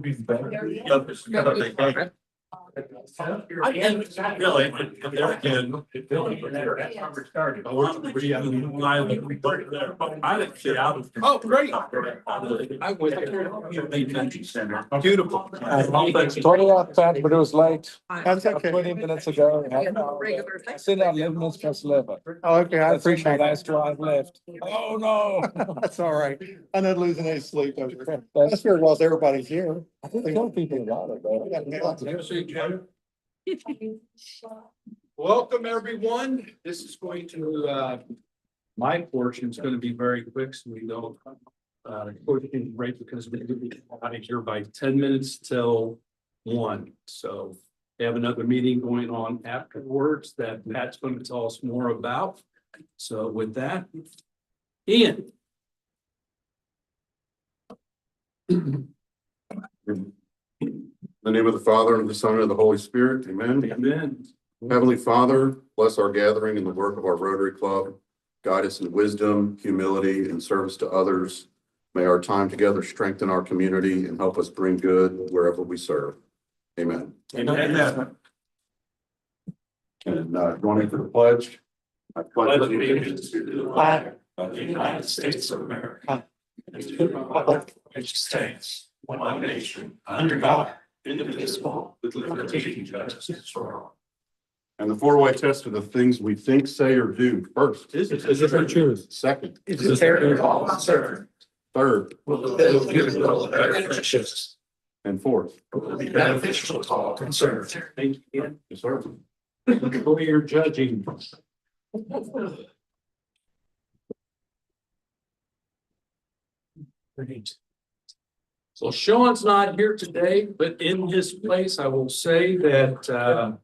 be better. I can't really, but there again, I didn't see out. Oh, great. I went Beautiful. 20 off that, but it was late. That's okay. 20 minutes ago. I said 11 minutes past 11. Oh, okay, I That's my appreciate that. last drive left. Oh, no. That's all right. I'm not losing any sleep over it. That's That's- very well, everybody's here. I think tell people about it, though. Welcome, everyone. This is going to, my portion is going to be very quick, so we don't push in right because we're going to be out of here by 10 minutes till 1. So we have another meeting going on afterwards that Matt's going to tell us more about. So with that, Ian. In the name of the Father, and the Son, and the Holy Spirit, amen. Amen. Heavenly Father, bless our gathering and the work of our Rotary Club. Guide us in wisdom, humility, and service to others. May our time together strengthen our community and help us bring good wherever we serve. Amen. Amen. And joining for the pledge. I Pledge pledge allegiance to the flag of the United States of America and to the republic which stands one nation under God, indivisible, with liberty and justice for all. And the 4-way test of the things we think, say, or do. First, Is it true? second, Is it fair to all concerned? third, Will the will of our interests and fourth. will be beneficial to all concerned? Thank you, Ian. Yes, sir. Go your judging. Great. So Sean's not here today, but in his place, I will say that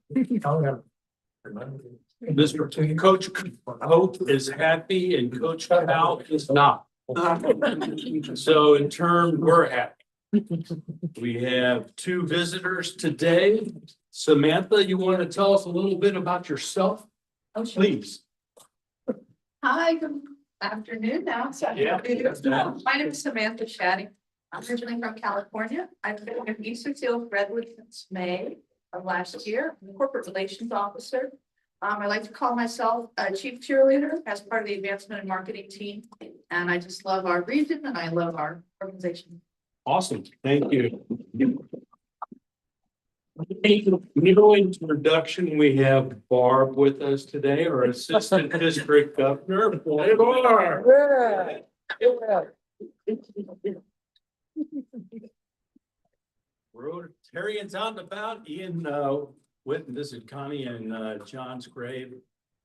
Mr. Coach Hope is happy and Coach Cal is not. So in turn, we're happy. We have 2 visitors today. Samantha, you want to tell us a little bit about yourself, Oh, sure. please? Hi, good afternoon now. Yeah. My name is Samantha Shaddy. I'm originally from California. I've been with Easterseals Redwood since May of last year. I'm a corporate relations officer. I like to call myself a chief cheerleader as part of the advancement and marketing team. And I just love our region and I love our organization. Awesome, thank you. No introduction, we have Barb with us today, our Assistant District Governor. Hey, Barb. Rotarians out and about, Ian, went and visited Connie and John's grave,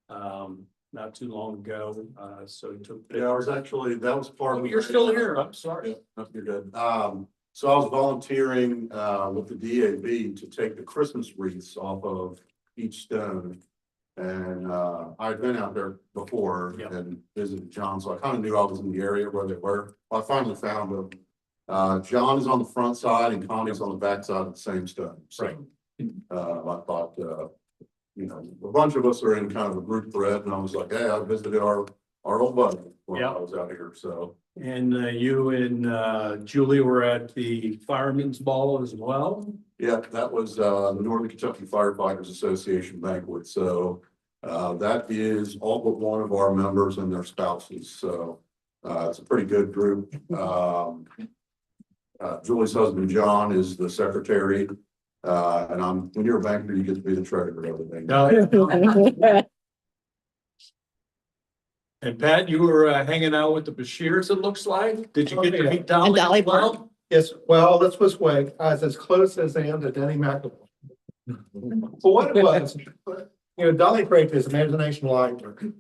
not too long ago, so he took. Yeah, I was actually, that was part Oh, of. you're still here, I'm sorry. Yeah, no, you're good. So I was volunteering, with the DAB to take the Christmas wreaths off of each stone. And, I'd been out there before Yep. and visited John, so I kind of knew I was in the area where they were. I finally found them. John is on the front side and Connie's on the back side of the same stone. So, Right. I thought, you know, a bunch of us are in kind of a group thread and I was like, hey, I visited our old buddy when Yep. I was out here, so. And you and Julie were at the Fireman's Ball as well? Yeah, that was the Northern Kentucky Firefighters Association banquet, so that is all but one of our members and their spouses, so it's a pretty good group. Julie's husband, John, is the secretary, and when you're a banker, you get to be the treasurer of everything. And Pat, you were hanging out with the Bashirs, it looks like. Did you get to meet Dolly? And Dolly as well? Yes, well, let's put this way, I was as close as I am to Denny McElroy. For what it was, you know, Dolly created his imagination library.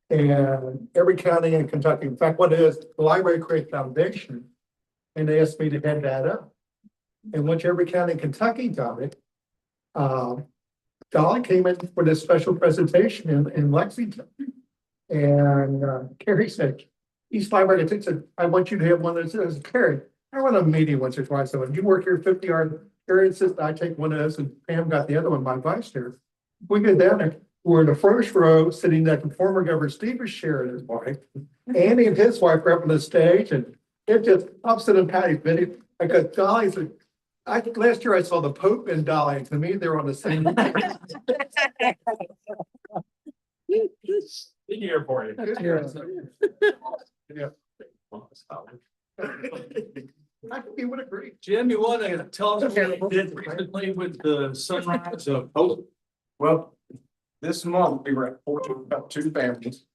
And every county in Kentucky, in fact, what it is, the library created a foundation. And they asked me to head that up. And once every county in Kentucky got it, Dolly came in for this special presentation in Lexington. And Carrie said, East Library, I said, I want you to have one that says, Carrie, I run a meeting once or twice. So when you work here 50-yard area, says I take one of those and Pam got the other one, my vice chair. We get down there, we're in the first row sitting at the former Governor Stevens' chair and his wife. Andy and his wife were up on the stage and it just, I'm sitting Patty's video. I got Dolly's, last year I saw the Pope and Dolly, to me, they're on the same. In the airport. Yeah. I think he would agree. Jim, you want to tell us what you did recently with the sunrise of hope? Well, this month we were at about 2 families.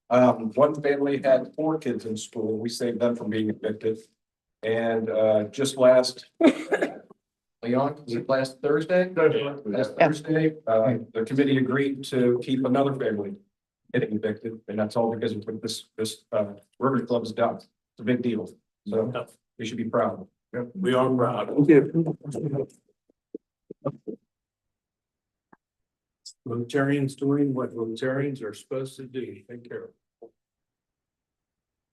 One family had 4 kids in school. We saved them from being evicted. And just last, Leon, was it last Thursday? Last Thursday, the committee agreed to keep another family getting evicted, and that's all because of what this Rotary Club has done. It's a big deal. So we should be proud. We are proud. Rotarians doing what Rotarians are supposed to do, take care of.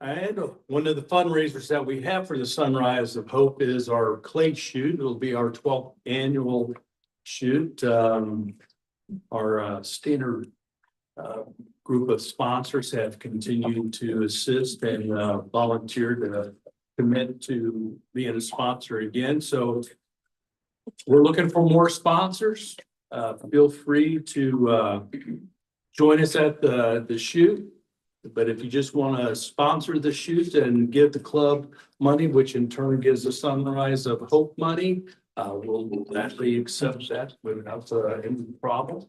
And one of the fundraisers that we have for the Sunrise of Hope is our clay shoot. It'll be our 12th annual shoot. Our standard group of sponsors have continued to assist and volunteer to commit to being a sponsor again. So we're looking for more sponsors. Feel free to join us at the shoot. But if you just want to sponsor the shoot and give the club money, which in turn gives the Sunrise of Hope money, we'll gladly accept that without any problem.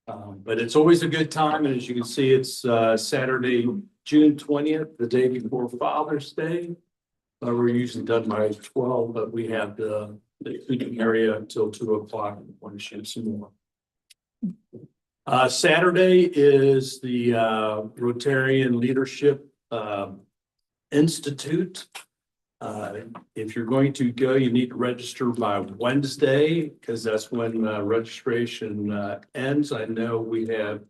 But it's always a good time. And as you can see, it's Saturday, June 20th, the day before Father's Day. We're usually done by 12, but we have the eating area until 2 o'clock. Want to shoot some more. Saturday is the Rotarian Leadership Institute. If you're going to go, you need to register by Wednesday because that's when registration ends. I know we have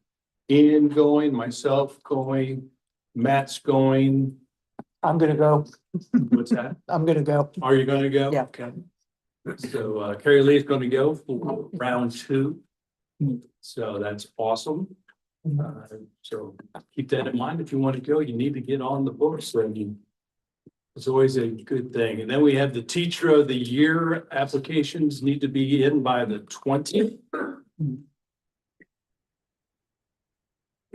Ian going, myself going, Matt's going. I'm gonna go. What's that? I'm gonna go. Are you gonna go? Yeah. Okay. So Carrie Lee is gonna go for round 2. So that's awesome. So keep that in mind. If you want to go, you need to get on the books. It's always a good thing. And then we have the Teacher of the Year applications need to be in by the 20th.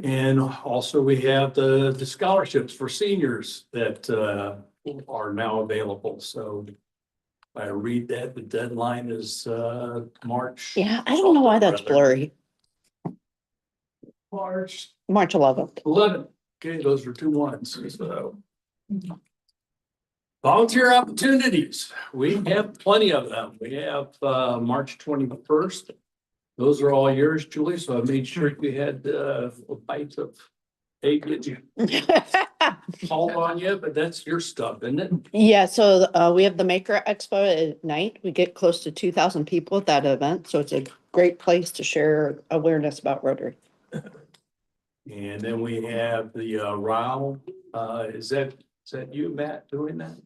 And also we have the scholarships for seniors that are now available. So if I read that, the deadline is March. Yeah, I don't know why that's blurry. March March 11th. 11th. Okay, those are 2 ones. So volunteer opportunities. We have plenty of them. We have March 21st. Those are all yours, Julie. So I made sure you had a bite of egg. Did you call on you? But that's your stuff, isn't it? Yeah, so we have the Maker Expo at night. We get close to 2,000 people at that event. So it's a great place to share awareness about Rotary. And then we have the RAL. Is that you, Matt, doing that?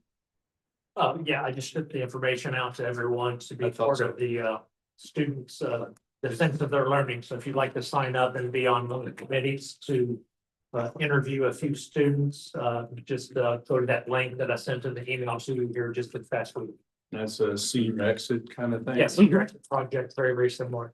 Yeah, I just put the information out to everyone to be I thought part so. of the students, the sense of their learning. So if you'd like to sign up and be on one of the committees to interview a few students, just go to that link that I sent in the email to you here just this past week. That's a senior exit kind of thing. Yes, direct project, very, very similar.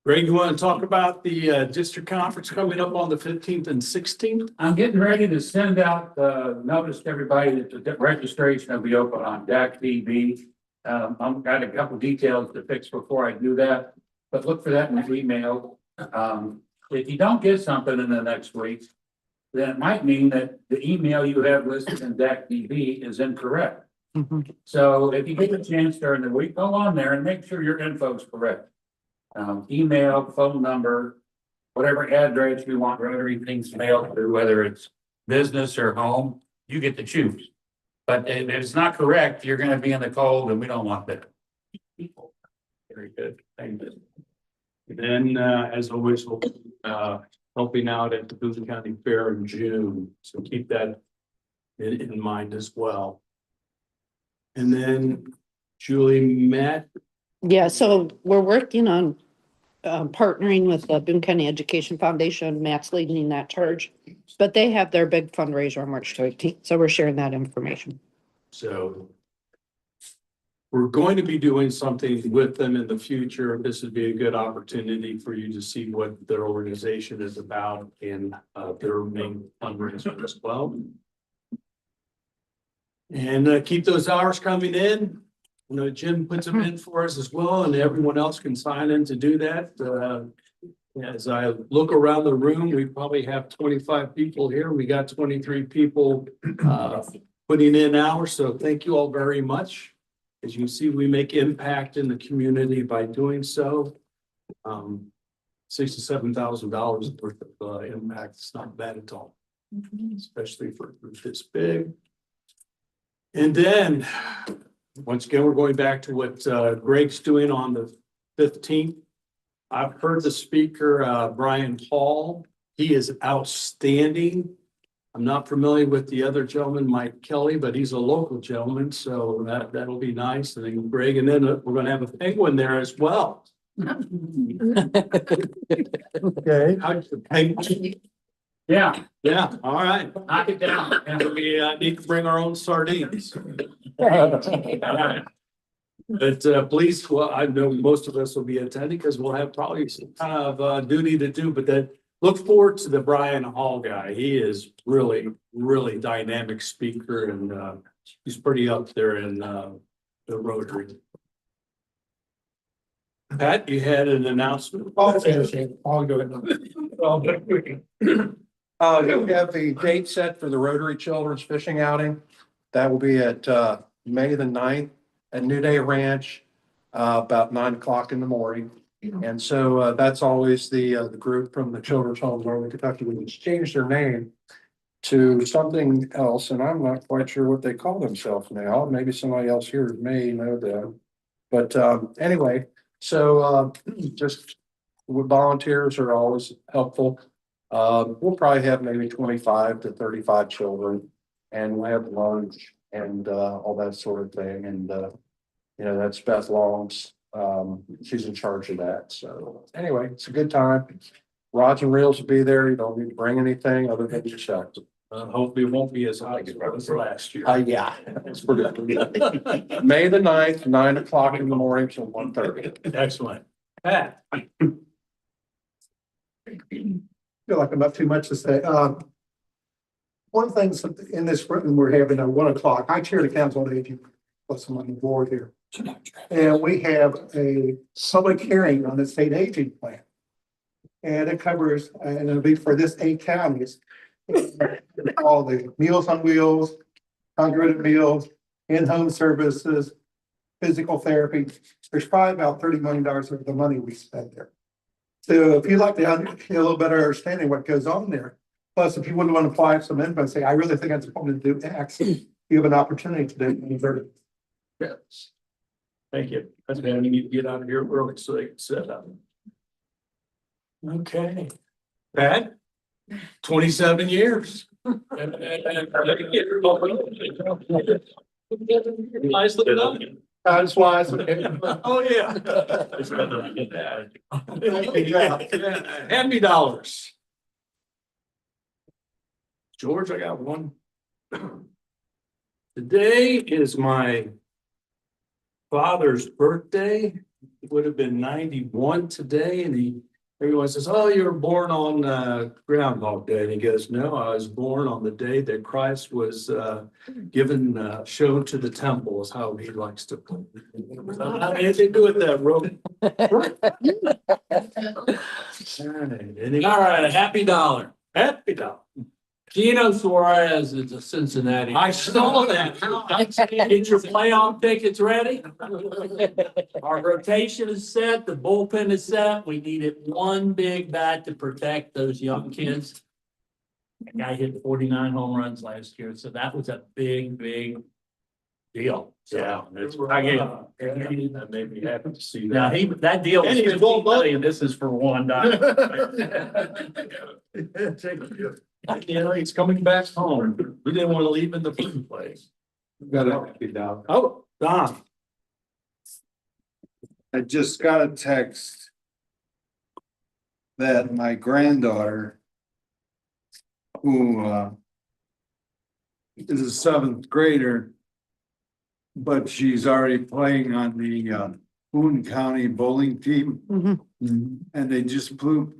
Greg, you want to talk about the district conference coming up on the 15th and 16th? I'm getting ready to send out the notice to everybody that the registration will be open on DAC TV. I've got a couple details to fix before I do that, but look for that in the email. If you don't get something in the next week, then it might mean that the email you have listed in DAC TV is incorrect. So if you get a chance during the week, go on there and make sure your info is correct. Email, phone number, whatever address you want Rotary things mailed to, whether it's business or home, you get to choose. But if it's not correct, you're gonna be in the cold and we don't want that. Very good. Thank you. And then, as always, we'll helping out at the Boone County Fair in June. So keep that in mind as well. And then Julie, Matt. Yeah, so we're working on partnering with the Boone County Education Foundation. Matt's leading that charge, but they have their big fundraiser on March 13th. So we're sharing that information. So we're going to be doing something with them in the future. This would be a good opportunity for you to see what their organization is about and their main fundraiser as well. And keep those hours coming in. You know, Jim puts them in for us as well, and everyone else can sign in to do that. As I look around the room, we probably have 25 people here. We got 23 people putting in hours, so thank you all very much. As you see, we make impact in the community by doing so. $67,000 worth of impact. It's not bad at all, especially for a group this big. And then, once again, we're going back to what Greg's doing on the 15th. I've heard the speaker, Brian Hall. He is outstanding. I'm not familiar with the other gentleman, Mike Kelly, but he's a local gentleman, so that'll be nice. And then Greg, and then we're gonna have a penguin there as well. Okay. How's the penguin? Yeah, Yeah, all right. knock it down. And we need to bring our own sardines. But please, well, I know most of us will be attending because we'll have probably some kind of duty to do, but then look forward to the Brian Hall guy. He is really, really dynamic speaker and he's pretty up there in the Rotary. Pat, you had an announcement? I'll finish it. I'll go ahead. We have the date set for the Rotary Children's Fishing Outing. That will be at May the 9th at New Day Ranch, about 9 o'clock in the morning. And so that's always the group from the Children's Home of Northern Kentucky, which changed their name to something else, and I'm not quite sure what they call themselves now. Maybe somebody else here may know them. But anyway, so just volunteers are always helpful. We'll probably have maybe 25 to 35 children, and we'll have lunch and all that sort of thing. And you know, that's Beth Long's. She's in charge of that. So anyway, it's a good time. Rods and reels will be there. You don't need to bring anything other than yourself. Hopefully it won't be as high as it was last year. Yeah, it's pretty good. May the 9th, 9 o'clock in the morning till 1:30. Excellent. Pat. Feel like I'm not too much to say. One thing in this room, we're having at 1 o'clock. I chair the council on aging, plus I'm on the board here. And we have a public hearing on the state aging plan. And it covers, and it'll be for this 8 counties. All the Meals on Wheels, congregate meals, in-home services, physical therapy. There's probably about $30 million of the money we spend there. So if you'd like to get a little better understanding what goes on there, plus if you wouldn't want to apply some info and say, I really think I'm going to do X, you have an opportunity to do it. Yes. Thank you. That's bad. We need to get out of here early so they can set up. Okay. Pat? 27 years. Nice looking up. That's why. Oh, yeah. Hand me dollars. George, I got one. Today is my father's birthday. It would have been 91 today, and everyone says, "Oh, you were born on Groundhog Day," and he goes, "No, I was born on the day that Christ was shown to the temple," is how he likes to put it. Anything to do with that rope? All right, a happy dollar. Happy dollar. Gino Suarez is a Cincinnati. I saw that. Get your playoff tickets ready. Our rotation is set, the bullpen is set. We needed one big bat to protect those young kids. The guy hit 49 home runs last year, so that was a big, big deal. Yeah, that made me happy to see Now, that. that deal was And he's 15 million, this is for $1. You know, he's coming back home. We didn't want to leave in the first place. Got it. Be down. Oh, Don. I just got a text that my granddaughter, who is a 7th grader, but she's already playing on the Boone County bowling team. Mhm. And they just flew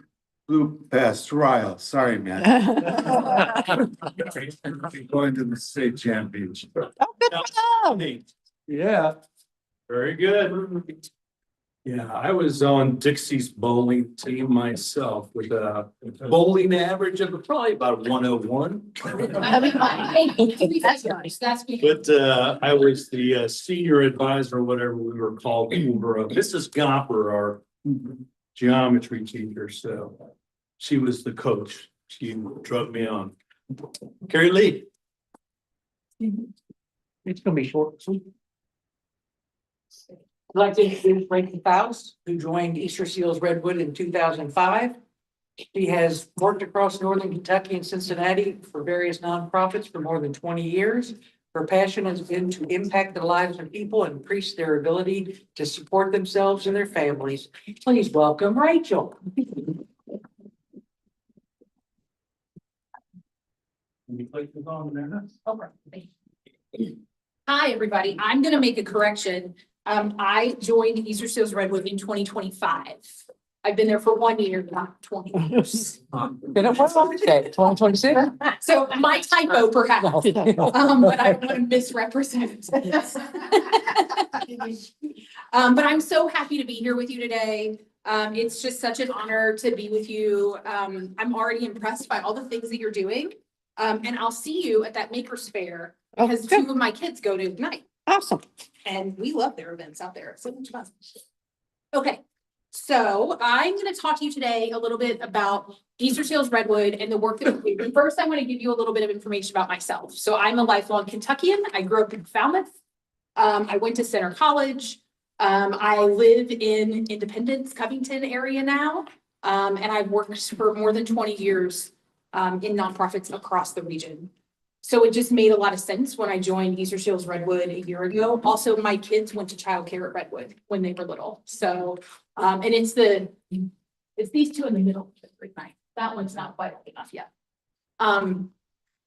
past Ryle. Sorry, man. Going to the state championship. Oh, good for them. Yeah, very good. Yeah, I was on Dixie's bowling team myself with a bowling average of probably about 101. That's nice, that's. But I was the senior advisor, whatever we were called, over Mrs. Gopper, our geometry teacher, so she was the coach. She drug me on. Carrie Lee. It's gonna be short. I'd like to introduce Rachel Fausz, who joined Easterseals Redwood in 2005. She has worked across northern Kentucky and Cincinnati for various nonprofits for more than 20 years. Her passion has been to impact the lives of people and increase their ability to support themselves and their families. Please welcome Rachel. Hi, everybody. I'm gonna make a correction. I joined Easterseals Redwood in 2025. I've been there for 1 year, not 20 years. Then it was on today, 2026. So my typo perhaps, but I don't want to misrepresent. But I'm so happy to be here with you today. It's just such an honor to be with you. I'm already impressed by all the things that you're doing. And I'll see you at that Makers Fair because good. 2 of my kids go to Ignite. Awesome. And we love their events out there. It's so much fun. Okay, so I'm going to talk to you today a little bit about Easterseals Redwood and the work that we do. But first, I want to give you a little bit of information about myself. So I'm a lifelong Kentuckian. I grew up in Falmouth. I went to Center College. I live in Independence, Covington area now. And I've worked for more than 20 years in nonprofits across the region. So it just made a lot of sense when I joined Easterseals Redwood a year ago. Also, my kids went to childcare at Redwood when they were little. So, and it's these 2 in the middle. That one's not quite old enough yet.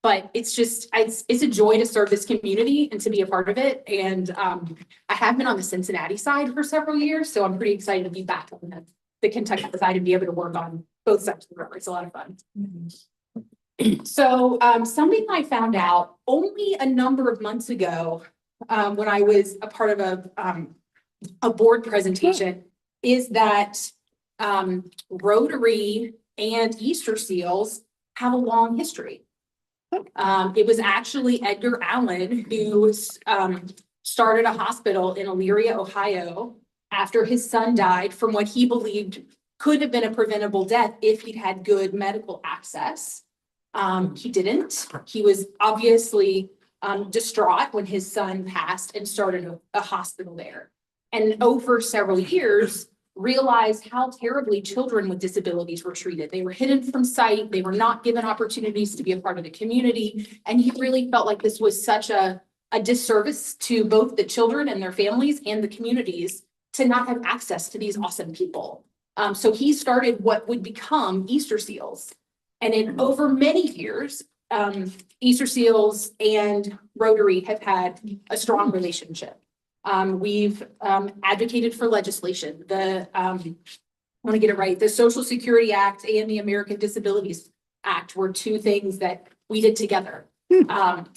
But it's a joy to serve this community and to be a part of it. And I have been on the Cincinnati side for several years, so I'm pretty excited to be back on the Kentucky side and be able to work on both sides of the river. It's a lot of fun. So something I found out only a number of months ago when I was a part of a board presentation is that Rotary and Easterseals have a long history. It was actually Edgar Allan who started a hospital in Elyria, Ohio, after his son died from what he believed could have been a preventable death if he'd had good medical access. He didn't. He was obviously distraught when his son passed and started a hospital there. And over several years, realized how terribly children with disabilities were treated. They were hidden from sight. They were not given opportunities to be a part of the community. And he really felt like this was such a disservice to both the children and their families and the communities to not have access to these awesome people. So he started what would become Easterseals. And in over many years, Easterseals and Rotary have had a strong relationship. We've advocated for legislation. I want to get it right. The Social Security Act and the American Disabilities Act were 2 things that we did together. And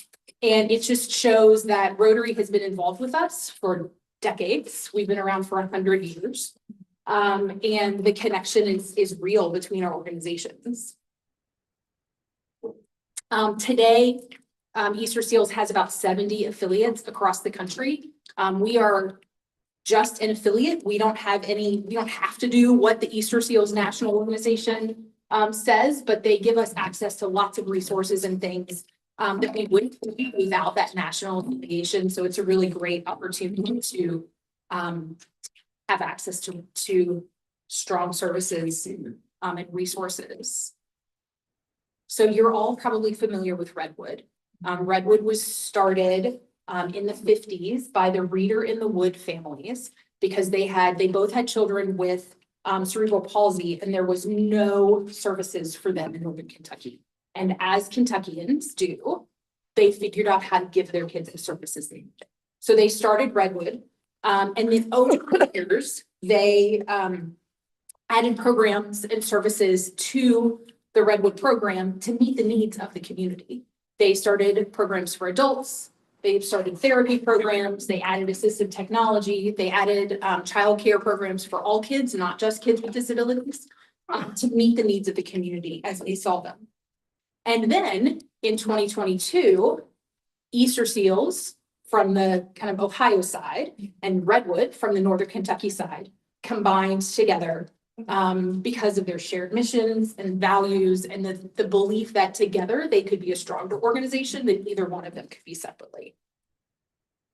it just shows that Rotary has been involved with us for decades. We've been around for 100 years. And the connection is real between our organizations. Today, Easterseals has about 70 affiliates across the country. We are just an affiliate. We don't have to do what the Easterseals National Organization says, but they give us access to lots of resources and things that we wouldn't do without that national affiliation. So it's a really great opportunity to have access to strong services and resources. So you're all probably familiar with Redwood. Redwood was started in the 50s by the Reeder and the Wood families because they both had children with cerebral palsy and there was no services for them in Northern Kentucky. And as Kentuckians do, they figured out how to give their kids the services they needed. So they started Redwood, and then over the years, they added programs and services to the Redwood program to meet the needs of the community. They started programs for adults. They started therapy programs. They added assistive technology. They added childcare programs for all kids, not just kids with disabilities, to meet the needs of the community as they saw them. And then in 2022, Easterseals from the kind of Ohio side and Redwood from the Northern Kentucky side combined together because of their shared missions and values and the belief that together they could be a stronger organization than either one of them could be separately.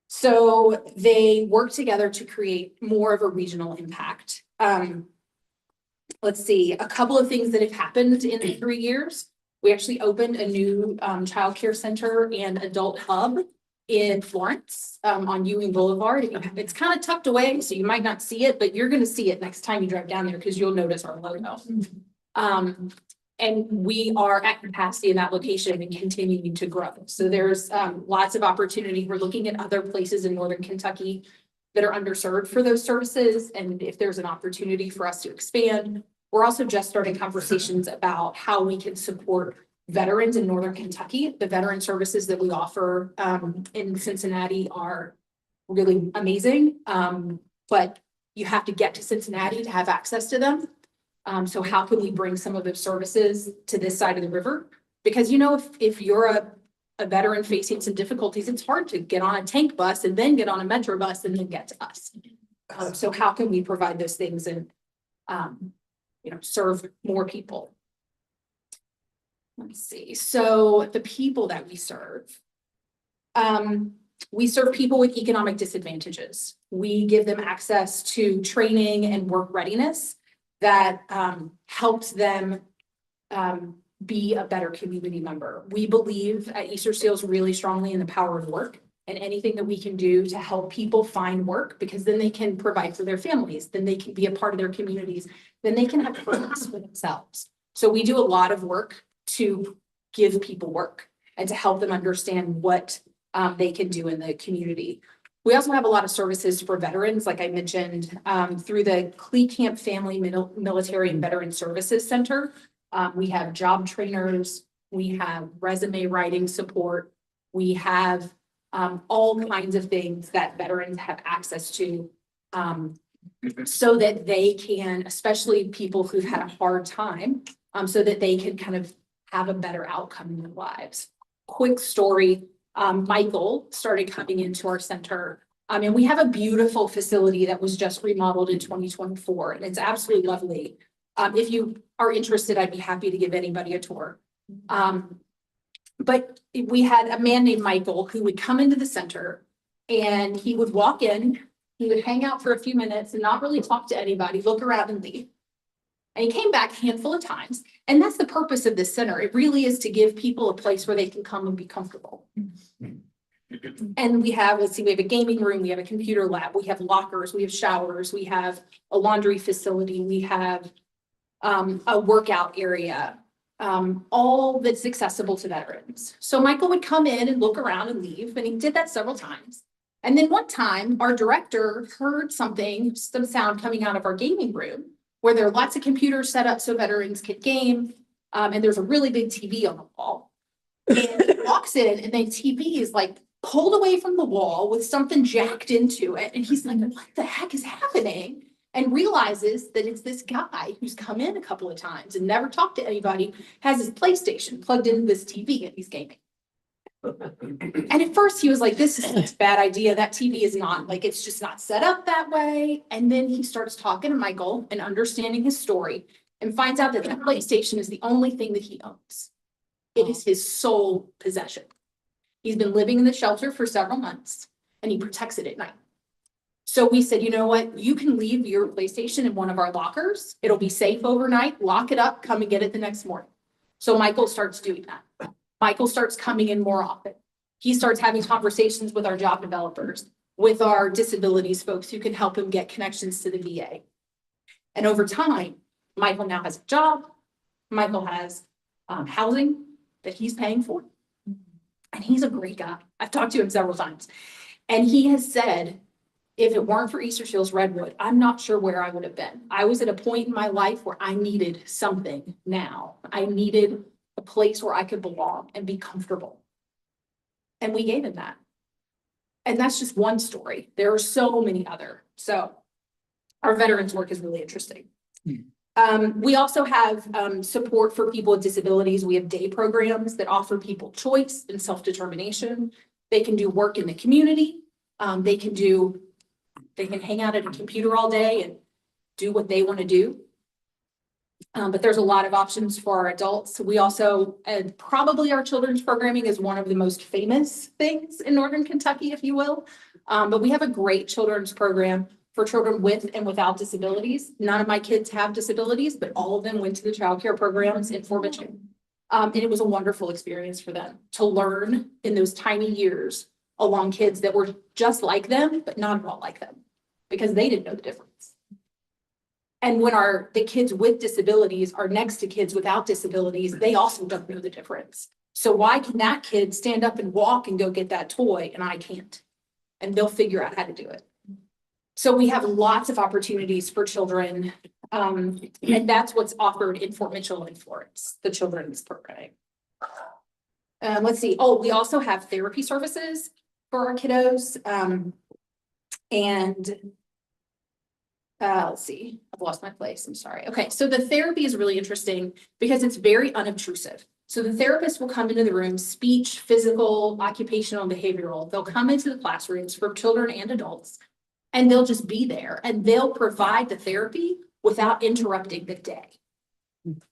So they work together to create more of a regional impact. Let's see, a couple of things that have happened in the 3 years. We actually opened a new childcare center and adult hub in Florence on Ewing Boulevard. It's kind of tucked away, so you might not see it, but you're going to see it next time you drive down there because you'll notice our logo. And we are at capacity in that location and continuing to grow. So there's lots of opportunity. We're looking at other places in Northern Kentucky that are underserved for those services. And if there's an opportunity for us to expand, we're also just starting conversations about how we can support veterans in Northern Kentucky. The veteran services that we offer in Cincinnati are really amazing, but you have to get to Cincinnati to have access to them. So how can we bring some of those services to this side of the river? Because, you know, if you're a veteran facing some difficulties, it's hard to get on a tank bus and then get on a metro bus and then get to us. So how can we provide those things and, you know, serve more people? Let's see. So the people that we serve people with economic disadvantages. We give them access to training and work readiness that helps them be a better community member. We believe at Easterseals really strongly in the power of work and anything that we can do to help people find work, because then they can provide for their families, then they can be a part of their communities, then they can have purpose for themselves. So we do a lot of work to give people work and to help them understand what they can do in the community. We also have a lot of services for veterans, like I mentioned, through the Clee Camp Family Military and Veteran Services Center. We have job trainers, we have resume writing support, we have all kinds of things that veterans have access to so that they can, especially people who've had a hard time, so that they can kind of have a better outcome in their lives. Quick story, Michael started coming into our center. And we have a beautiful facility that was just remodeled in 2024, and it's absolutely lovely. If you are interested, I'd be happy to give anybody a tour. But we had a man named Michael who would come into the center and he would walk in, he would hang out for a few minutes and not really talk to anybody, look around and leave. And he came back a handful of times. And that's the purpose of this center. It really is to give people a place where they can come and be comfortable. And we have, let's see, we have a gaming room, we have a computer lab, we have lockers, we have showers, we have a laundry facility, we have a workout area, all that's accessible to veterans. So Michael would come in and look around and leave, and he did that several times. And then one time, our director heard some sound coming out of our gaming room, where there are lots of computers set up so veterans can game, and there's a really big TV on the wall. And he walks in, and the TV is like pulled away from the wall with something jacked into it. And he's like, what the heck is happening? And realizes that it's this guy who's come in a couple of times and never talked to anybody, has his PlayStation plugged into this TV and he's gaming. And at first he was like, this is a bad idea. That TV is not, like, it's just not set up that way. And then he starts talking to Michael and understanding his story and finds out that that PlayStation is the only thing that he owns. It is his sole possession. He's been living in the shelter for several months and he protects it at night. So we said, you know what, you can leave your PlayStation in one of our lockers. It'll be safe overnight, lock it up, come and get it the next morning. So Michael starts doing that. Michael starts coming in more often. He starts having conversations with our job developers, with our disabilities folks who can help him get connections to the VA. And over time, Michael now has a job. Michael has housing that he's paying for. And he's a great guy. I've talked to him several times. And he has said, if it weren't for Easterseals Redwood, I'm not sure where I would have been. I was at a point in my life where I needed something now. I needed a place where I could belong and be comfortable. And we gave him that. And that's just one story. There are so many other. So our veterans work is really interesting. We also have support for people with disabilities. We have day programs that offer people choice and self-determination. They can do work in the community. They can hang out at a computer all day and do what they want to do. But there's a lot of options for our adults. We also, probably our children's programming is one of the most famous things in Northern Kentucky, if you will. But we have a great children's program for children with and without disabilities. None of my kids have disabilities, but all of them went to the childcare programs in Fort Mitchell. And it was a wonderful experience for them to learn in those tiny years along kids that were just like them, but not at all like them, because they didn't know the difference. And when the kids with disabilities are next to kids without disabilities, they also don't know the difference. So why can that kid stand up and walk and go get that toy and I can't? And they'll figure out how to do it. So we have lots of opportunities for children. And that's what's offered in Fort Mitchell and Florence, the children's program. Let's see. Oh, we also have therapy services for our kiddos. Let's see, I've lost my place. I'm sorry. Okay, so the therapy is really interesting because it's very unobtrusive. So the therapist will come into the room, speech, physical, occupational, and behavioral. They'll come into the classrooms for children and adults, and they'll just be there and they'll provide the therapy without interrupting the day.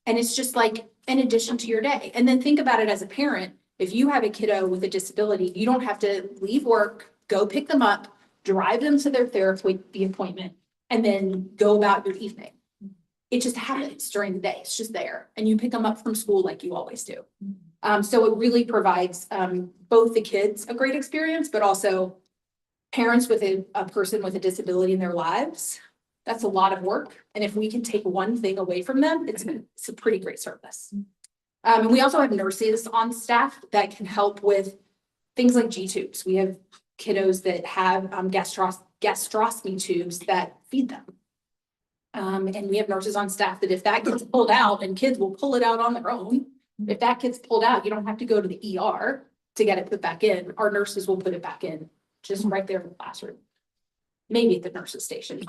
And it's just like an addition to your day. And then think about it as a parent. If you have a kiddo with a disability, you don't have to leave work, go pick them up, drive them to their therapy appointment, and then go about your evening. It just happens during the day. It's just there. And you pick them up from school like you always do. So it really provides both the kids a great experience, but also parents with a person with a disability in their lives. That's a lot of work. And if we can take one thing away from them, it's a pretty great service. And we also have nurses on staff that can help with things like G-tubes. We have kiddos that have gastrostomy tubes that feed them. And we have nurses on staff that if that gets pulled out, and kids will pull it out on their own, if that gets pulled out, you don't have to go to the ER to get it put back in. Our nurses will put it back in, just right there in the classroom. Maybe at the nurse's station.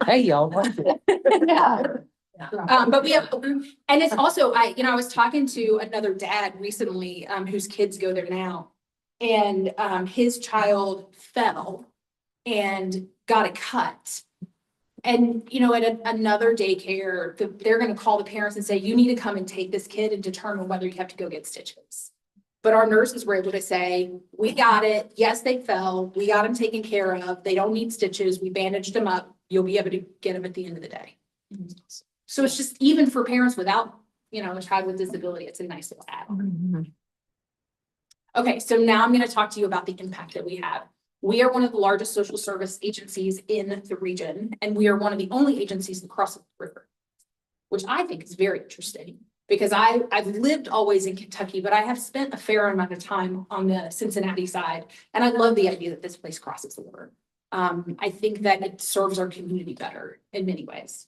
Hey, y'all. But we have, and it's also, I was talking to another dad recently, whose kids go there now. And his child fell and got a cut. And, at another daycare, they're going to call the parents and say, you need to come and take this kid and determine whether you have to go get stitches. But our nurses were able to say, we got it. Yes, they fell. We got them taken care of. They don't need stitches. We bandaged them up. You'll be able to get them at the end of the day. So it's just, even for parents without, a child with disability, it's a nice little add-on. Okay, so now I'm going to talk to you about the impact that we have. We are one of the largest social service agencies in the region, and we are one of the only agencies that cross the river, which I think is very interesting because I've lived always in Kentucky, but I have spent a fair amount of time on the Cincinnati side, and I love the idea that this place crosses the river. I think that it serves our community better in many ways.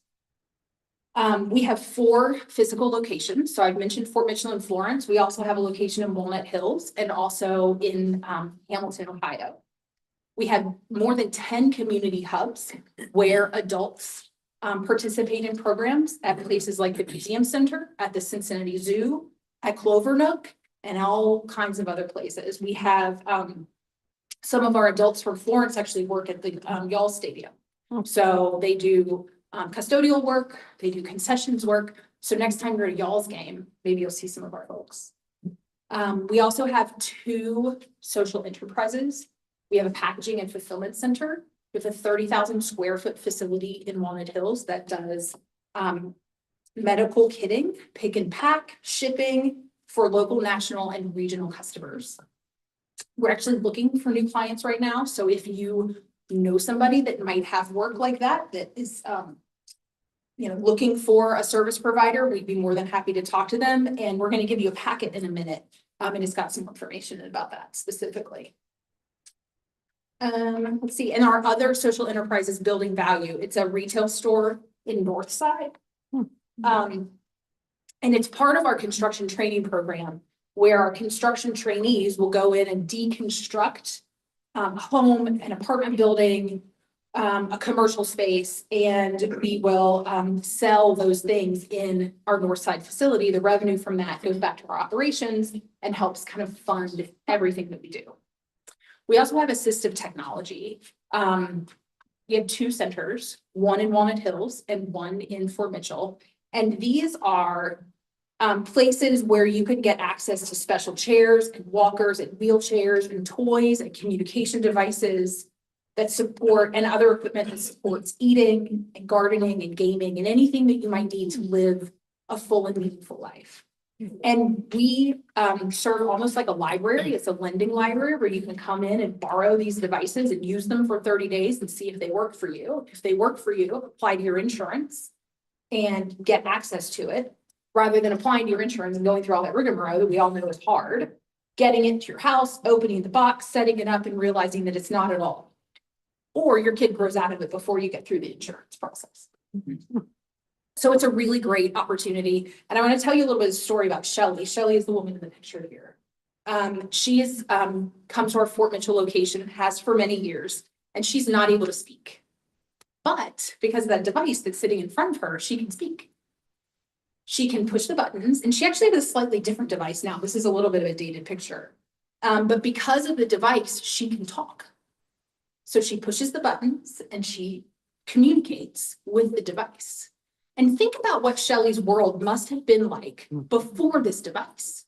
We have 4 physical locations. So I've mentioned Fort Mitchell and Florence. We also have a location in Walnut Hills and also in Hamilton, Ohio. We have more than 10 community hubs where adults participate in programs at places like the Museum Center, at the Cincinnati Zoo, at Clover Nook, and all kinds of other places. We have some of our adults from Florence actually work at the Y'all Stadium. So they do custodial work, they do concessions work. So next time you're at a Y'all's game, maybe you'll see some of our folks. We also have 2 social enterprises. We have a packaging and fulfillment center with a 30,000 square foot facility in Walnut Hills that does medical kitting, pick and pack, shipping for local, national, and regional customers. We're actually looking for new clients right now. So if you know somebody that might have work like that is looking for a service provider, we'd be more than happy to talk to them. And we're going to give you a packet in a minute. And it's got some information about that specifically. Let's see, and our other social enterprise is Building Value. It's a retail store in Northside. And it's part of our construction training program where our construction trainees will go in and deconstruct a home, an apartment building, a commercial space, and we will sell those things in our Northside facility. The revenue from that goes back to our operations and helps kind of fund everything that we do. We also have assistive technology. We have 2 centers, one in Walnut Hills and one in Fort Mitchell. And these are places where you can get access to special chairs and walkers and wheelchairs and toys and communication devices that support, and other equipment that supports eating and gardening and gaming and anything that you might need to live a full and meaningful life. And we serve almost like a library. It's a lending library where you can come in and borrow these devices and use them for 30 days and see if they work for you. If they work for you, apply to your insurance and get access to it, rather than applying to your insurance and going through all that rigmarole that we all know is hard. Getting it to your house, opening the box, setting it up, and realizing that it's not at all. Or your kid grows out of it before you get through the insurance process. So it's a really great opportunity. And I want to tell you a little bit of a story about Shelly. Shelly is the woman in the picture here. She is come to our Fort Mitchell location, has for many years, and she's not able to speak. But because of that device that's sitting in front of her, she can speak. She can push the buttons, and she actually has a slightly different device now. This is a little bit of a dated picture. But because of the device, she can talk. So she pushes the buttons and she communicates with the device. And think about what Shelly's world must have been like before this device.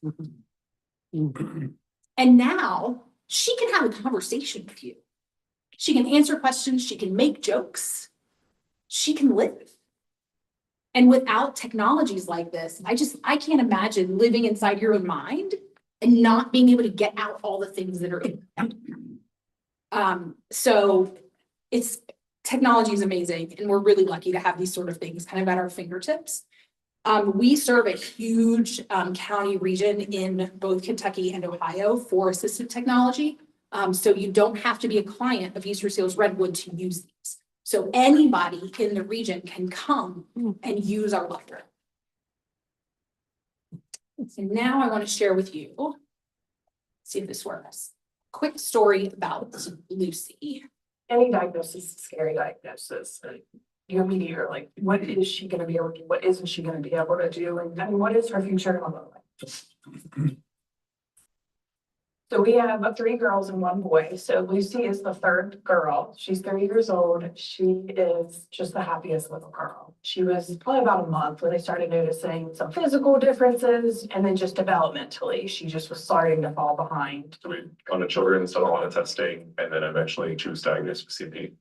And now she can have a conversation with you. She can answer questions. She can make jokes. She can live. And without technologies like this, I can't imagine living inside your own mind and not being able to get out all the things that are in it. So technology is amazing, and we're really lucky to have these sort of things kind of at our fingertips. We serve a huge county region in both Kentucky and Ohio for assistive technology. So you don't have to be a client of Easterseals Redwood to use these. So anybody in the region can come and use our library. So now I want to share with you, see if this works. Quick story about Lucy. Any diagnosis is a scary diagnosis. You immediately are like, what is she going to be able to do? What isn't she going to be able to do? And I mean, what is her future going to look like? So we have 3 girls and 1 boy. So Lucy is the 3rd girl. She's 3 years old. She is just the happiest little girl. She was probably about a month when they started noticing some physical differences, and then just developmentally, she just was starting to fall behind. So we've gone to children's, done a lot of testing, and then eventually she was diagnosed with CP.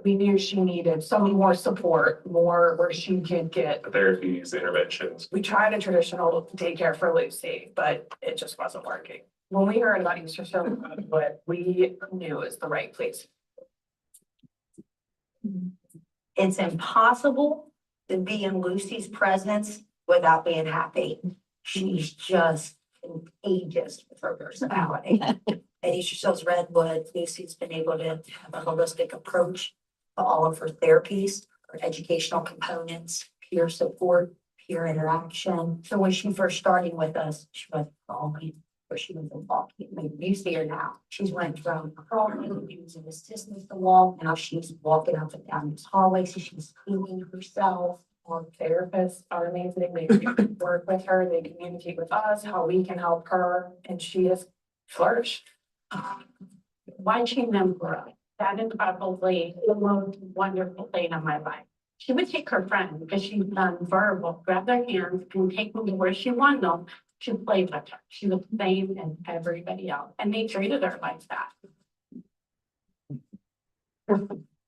We knew she needed some more support, more where she could get The therapies, the interventions. We tried a traditional daycare for Lucy, but it just wasn't working. When we heard about Easterseals, what we knew is the right place. It's impossible to be in Lucy's presence without being happy. She's just contagious with her personality. At Easterseals Redwood, Lucy's been able to have a holistic approach to all of her therapies, her educational components, peer support, peer interaction. So when she first started with us, she was crawling, or she was walking. I mean, you see her now. She's went from crawling, using assistance to walk. Now she's walking up and down this hallway. So she's cleaning herself. Our therapists are amazing. They work with her, they communicate with us, how we can help her, and she has flourished. Watching them grow, that is probably the most wonderful thing in my life. She would take her friend, because she's nonverbal, grab their hands and take them to where she wanted them to play with her. She was the same as everybody else, and they treated her like that.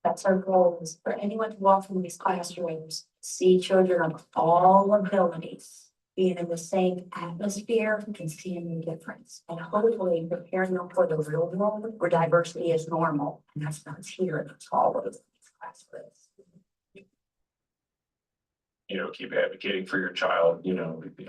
That's our goal, is for anyone to walk in these classrooms, see children of all abilities, being in the same atmosphere and seeing the difference. And hopefully preparing them for the real world where diversity is normal. And that's not here, that's all over these classrooms. keep advocating for your child,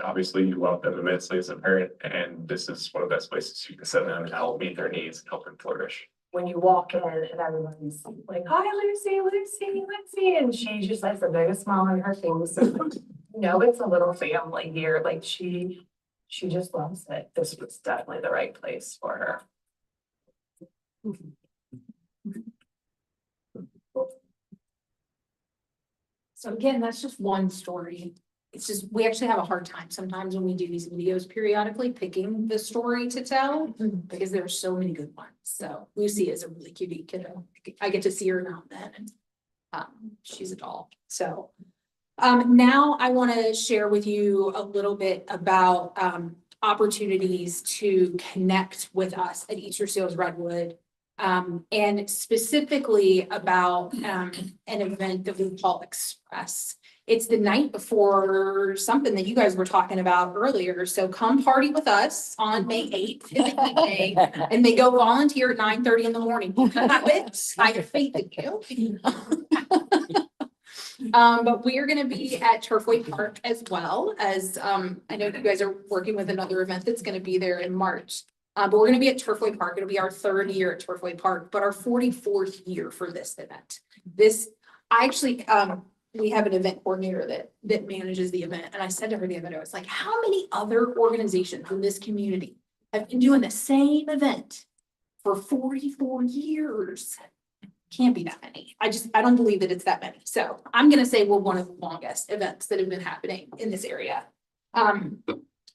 obviously you love them immensely as a parent, and this is one of the best places you can send them and help meet their needs and help them flourish. When you walk in and everyone's like, hi, Lucy, Lucy, Lucy, and she just has the biggest smile on her face. It's a little family here. Like she just loves it. This was definitely the right place for her. So again, that's just one story. It's just, we actually have a hard time sometimes when we do these videos periodically picking the story to tell because there are so many good ones. So Lucy is a really cutie kiddo. I get to see her now and then, and she's a doll. So now I want to share with you a little bit about opportunities to connect with us at Easterseals Redwood. And specifically about an event that we call Express. It's the night before something that you guys were talking about earlier. So come party with us on May 8th in the evening, and they go volunteer at 9:30 in the morning. You can have it. I have faith in you. But we are going to be at Turfway Park as well as I know you guys are working with another event that's going to be there in March. But we're going to be at Turfway Park. It'll be our 3rd year at Turfway Park, but our 44th year for this event. We have an event coordinator that manages the event. And I said to her the other day, I was like, how many other organizations in this community have been doing the same event for 44 years? Can't be that many. I don't believe that it's that many. So I'm going to say we're one of the longest events that have been happening in this area.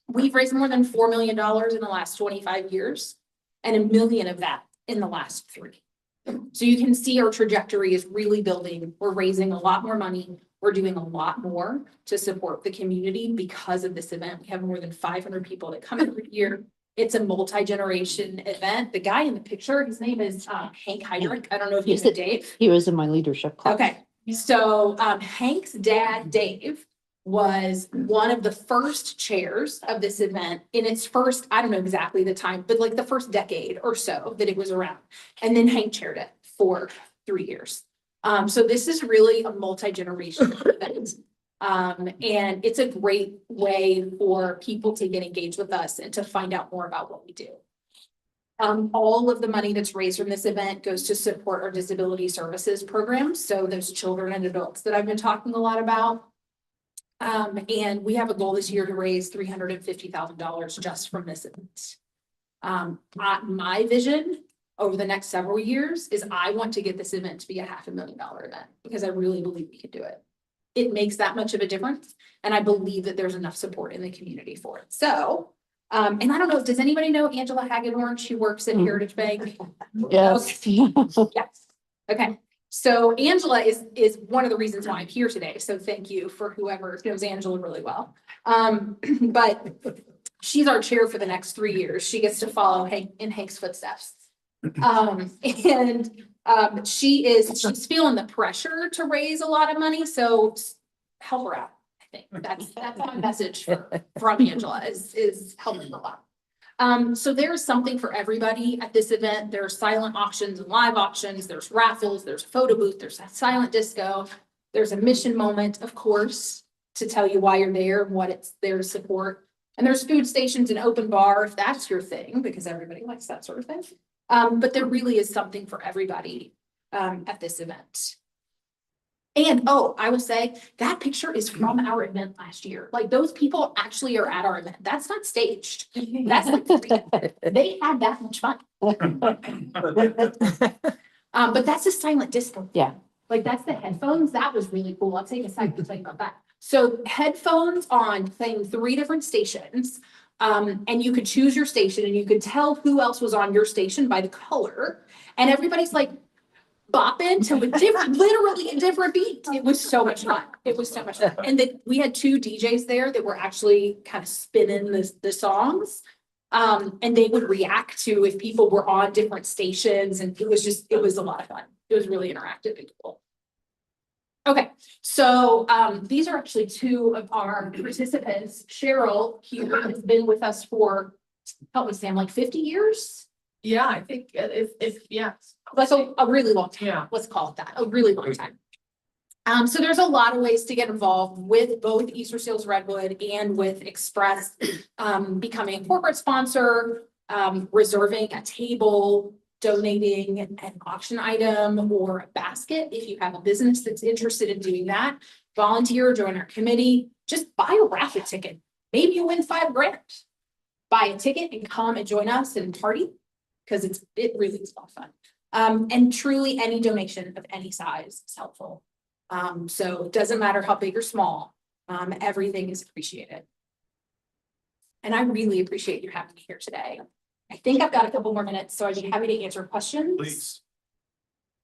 We've raised more than $4 million in the last 25 years and $1 million of that in the last 3. So you can see our trajectory is really building. We're raising a lot more money. We're doing a lot more to support the community because of this event. We have more than 500 people that come every year. It's a multi-generation event. The guy in the picture, his name is Hank Heydrich. I don't know if you know Dave. He was in my leadership class. Okay, so Hank's dad, Dave, was one of the first chairs of this event in its first, I don't know exactly the time, but like the first decade or so that it was around. And then Hank chaired it for 3 years. So this is really a multi-generational event. And it's a great way for people to get engaged with us and to find out more about what we do. All of the money that's raised from this event goes to support our disability services programs. So those children and adults that I've been talking a lot about. And we have a goal this year to raise $350,000 just from this event. My vision over the next several years is I want to get this event to be a $500,000 event because I really believe we can do it. It makes that much of a difference. And I believe that there's enough support in the community for it. So, and I don't know, does anybody know Angela Hagedorn? She works at Heritage Bank. Yes. Yes. Okay. So Angela is one of the reasons why I'm here today. So thank you for whoever knows Angela really well. But she's our chair for the next 3 years. She gets to follow Hank in Hank's footsteps. She's feeling the pressure to raise a lot of money. So help her out. I think that's my message from Angela is helping a lot. So there's something for everybody at this event. There are silent auctions and live auctions. There's raffles, there's a photo booth, there's a silent disco. There's a mission moment, of course, to tell you why you're there and what it's there to support. And there's food stations and open bar if that's your thing, because everybody likes that sort of thing. But there really is something for everybody at this event. And I will say that picture is from our event last year. Like those people actually are at our event. That's not staged. That's like they had that much fun. But that's a silent disco. Yeah. Like that's the headphones. That was really cool. I'll take a second to think about that. So headphones on playing 3 different stations. And you could choose your station and you could tell who else was on your station by the color. And everybody's like bopping to literally a different beat. It was so much fun. It was so much fun. And we had 2 DJs there that were actually kind of spinning the songs. And they would react to if people were on different stations. And it was a lot of fun. It was really interactive and cool. Okay, so these are actually 2 of our participants. Cheryl here has been with us for, help me Sam, like 50 years? Yeah, I think if yeah. Like a really long time. Yeah. Let's call it that, a really long time. So there's a lot of ways to get involved with both Easterseals Redwood and with Express, becoming a corporate sponsor, reserving a table, donating an auction item or a basket. If you have a business that's interested in doing that, volunteer, join our committee, just buy a raffle ticket. Maybe you win $5 grand. Buy a ticket and come and join us and party, because it really is a lot of fun. And truly any donation of any size is helpful. So it doesn't matter how big or small, everything is appreciated. And I really appreciate you having me here today. I think I've got a couple more minutes, so I'd be happy to answer questions. Please.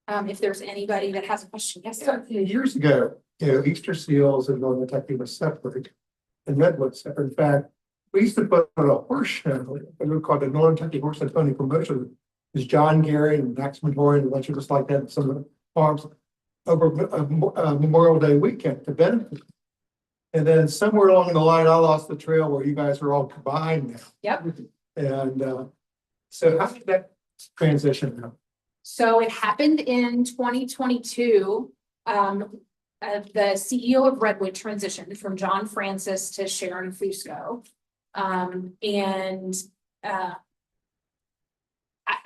If there's anybody that has a question, yes, Yeah, sir. years ago, Easterseals and Northern Kentucky was separate and Redwood separate. In fact, we used to put on a horse show, we would call it the Northern Kentucky Horse and Pony Promotion. It was John Gary and Max Mentor and a bunch of us like that in some of the farms over Memorial Day weekend to benefit. And then somewhere along the line, I lost the trail where you guys are all combined now. Yep. And so how did that transition go? So it happened in 2022. The CEO of Redwood transitioned from John Francis to Sharon Fusco.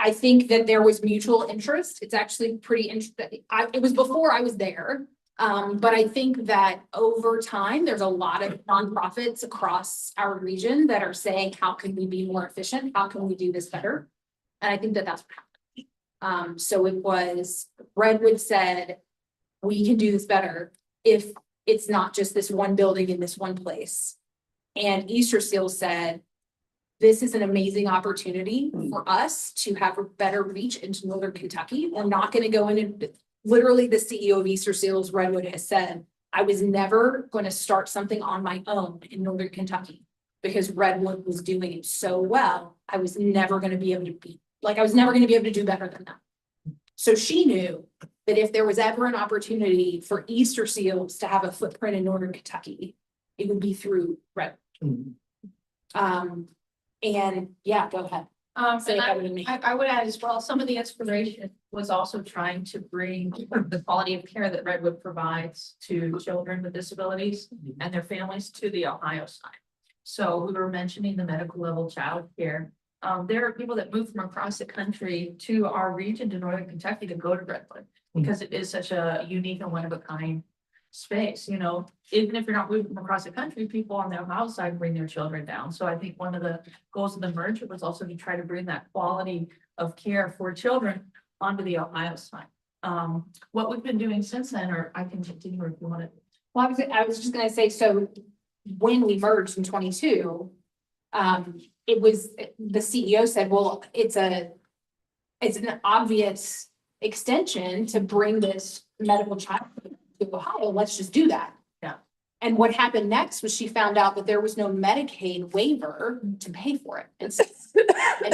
I think that there was mutual interest. It's actually pretty interesting. It was before I was there. But I think that over time, there's a lot of nonprofits across our region that are saying, how can we be more efficient? How can we do this better? And I think that that's what happened. So it was, Redwood said, we can do this better if it's not just this one building in this one place. And Easterseals said, this is an amazing opportunity for us to have a better reach into Northern Kentucky. We're not going to go in and literally the CEO of Easterseals Redwood has said, I was never going to start something on my own in Northern Kentucky because Redwood was doing it so well. I was never going to be able to do better than that. So she knew that if there was ever an opportunity for Easterseals to have a footprint in Northern Kentucky, it would be through Redwood. Mm-hmm. And yeah, go ahead. I would add as well, some of the inspiration was also trying to bring the quality of care that Redwood provides to children with disabilities and their families to the Ohio side. So we were mentioning the medical level child care. There are people that move from across the country to our region, to Northern Kentucky, to go to Redwood because it is such a unique and one of a kind space. You know, even if you're not moving from across the country, people on the Ohio side bring their children down. So I think one of the goals of the merger was also to try to bring that quality of care for children onto the Ohio side. What we've been doing since then, or I can continue if you want to. Well, I was just going to say, so when we merged in 22, it was the CEO said, well, it's an obvious extension to bring this medical child to Ohio. Let's just do that. Yeah. And what happened next was she found out that there was no Medicaid waiver to pay for it. And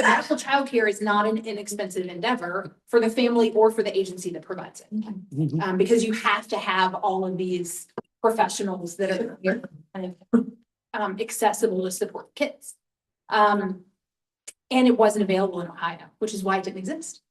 medical child care is not an inexpensive endeavor for the family or for the agency that provides it. Because you have to have all of these professionals that are kind of accessible to support kids. And it wasn't available in Ohio, which is why it didn't exist.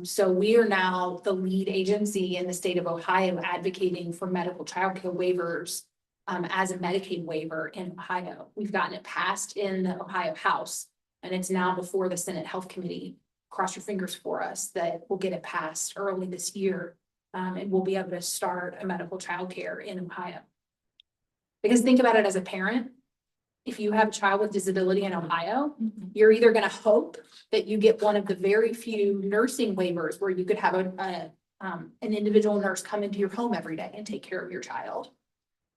So we are now the lead agency in the state of Ohio advocating for medical child care waivers as a Medicaid waiver in Ohio. We've gotten it passed in the Ohio House, and it's now before the Senate Health Committee. Cross your fingers for us that we'll get it passed early this year, and we'll be able to start a medical child care in Ohio. Because think about it as a parent. If you have a child with disability in Ohio, you're either going to hope that you get one of the very few nursing waivers where you could have an individual nurse come into your home every day and take care of your child,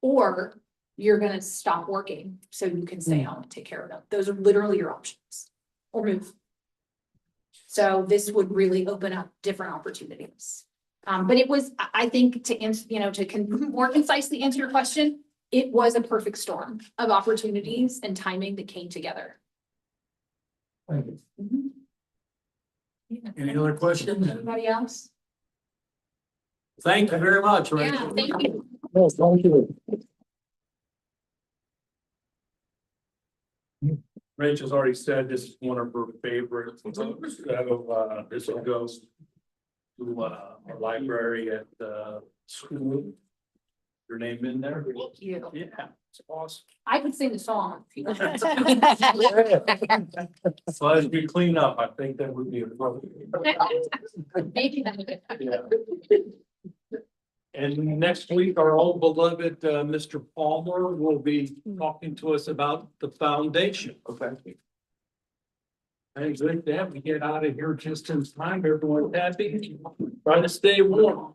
or you're going to stop working so you can stay home and take care of them. Those are literally your options, or move. So this would really open up different opportunities. But it was, I think, to answer, more concisely answer your question, it was a perfect storm of opportunities and timing that came together. Thank you. Any other questions? Anybody else? Thank you very much, Yeah, Rachel. thank you. Yes, thank you. Rachel's already said this is one of her favorites. So this will go to a library at the school. Your name in there? Thank you. Yeah, it's awesome. I could sing the song. if you want. So as we clean up, I think that would be appropriate. Maybe that would. Yeah. And next week, our old beloved, Mr. Palmer will be talking to us about the foundation. Okay. Hey, good to have we get out of here just in time. Everyone's happy. Try to stay warm.